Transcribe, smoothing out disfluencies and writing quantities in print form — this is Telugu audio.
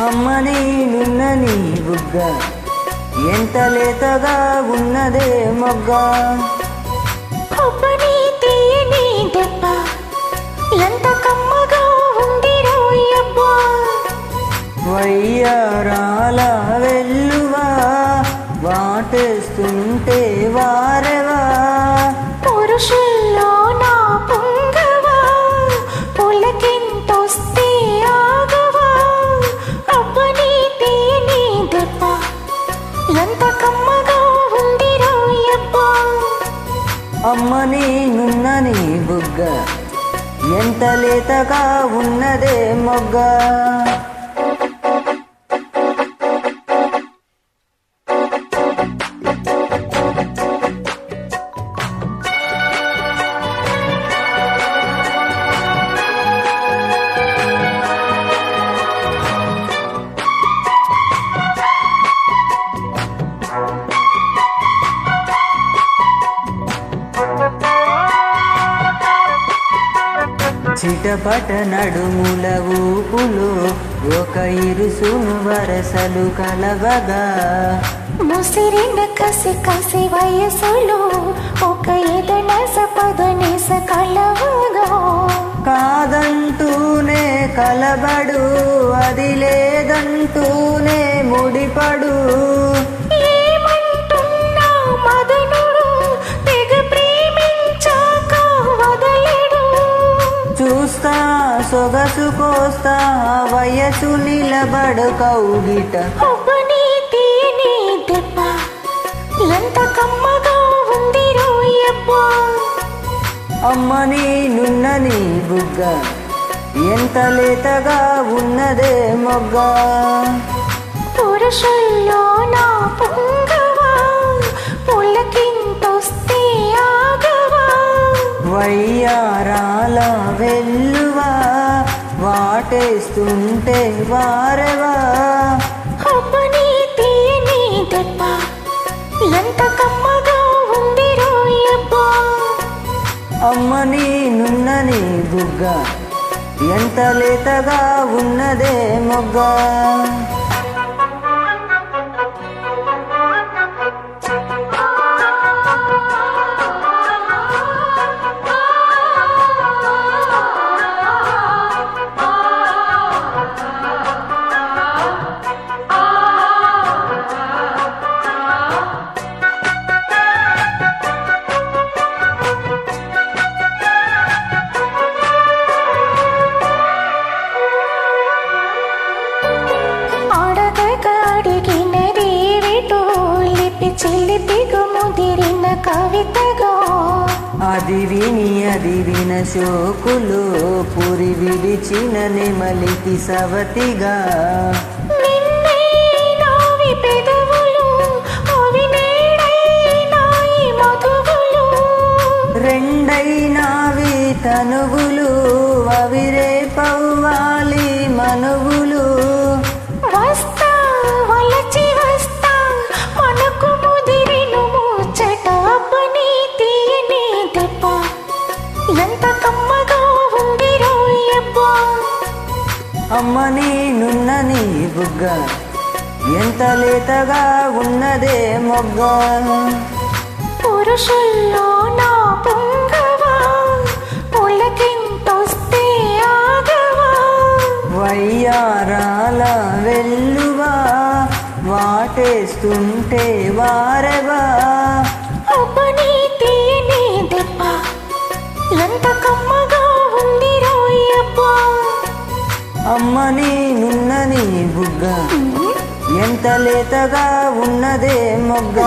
అమ్మని నున్నని బుగ్గ ఎంత లేతగా ఉన్నదే మొగ్గ. కొబ్బని తీయని దెబ్బ ఎంత కమ్మగా ఉంది రోయబ్బా. వయ్యారాల వెల్లువా వాటేస్తుంటే వారెవా. పురుషుల్లో నా పొంగవా పులకింతొస్తే ఆగవా. అబ్బని తీయని దెబ్బ ఎంత కమ్మగా ఉంది రోయబ్బా. అమ్మని నున్నని బుగ్గ ఎంత లేతగా ఉన్నదే మొగ్గ. చిటపట నడుముల ఊపులు ఒక ఇరుసును వరసలు కలవగా. ముసిరిన కసి కసి వయసులో ఒక ఎదనస పదనిస కలవగా. కాదంటూనే కలబడు అది లేదంటూనే ముడిపడు. ఏమంటున్నా మదనుడు తెగ ప్రేమించాక వదలడు. చూస్తా సొగసు కోస్తా వయసు నిలబడు కౌగిట. అబ్బని తీయని దెబ్బ ఎంత కమ్మగా ఉంది రోయబ్బా. అమ్మని నున్నని బుగ్గ ఎంత లేతగా ఉన్నదే మొగ్గ. పురుషుల్లో నా పొంగవా పులకింతొస్తే ఆగవా. వయ్యారాల వెల్లువా వాటేస్తుంటే వారెవా. అబ్బని తీయని దెబ్బ ఎంత కమ్మగా ఉంది రోయబ్బా. అమ్మని నున్నని బుగ్గ ఎంత లేతగా ఉన్నదే మొగ్గ. చిలిపిగా ముదిరిన కవితగా అది విన శోకులు పురి విడిచిన నెమలికి సవతిగా. నిన్నే నావి పెదవులు అవి నేడైనాయి మధువులు. రెండైనావి తనువులు అవి రేపవ్వాలి మనువులు. వస్తా వలచి వస్తా మనకు ముదిరిను ముచ్చట. అబ్బని తీయని దెబ్బ ఎంత కమ్మగా ఉంది రోయబ్బా. అమ్మని నున్నని బుగ్గ ఎంత లేతగా ఉన్నదే మొగ్గ. పురుషుల్లో నా పొంగవా పులకింతొస్తే ఆగవా. వయ్యారాల వెల్లువా వాటేస్తుంటే వారెవా. అబ్బని తీయని దెబ్బ ఎంత కమ్మగా ఉంది రోయబ్బా. అమ్మని నున్నని బుగ్గ ఎంత లేతగా ఉన్నదే మొగ్గ.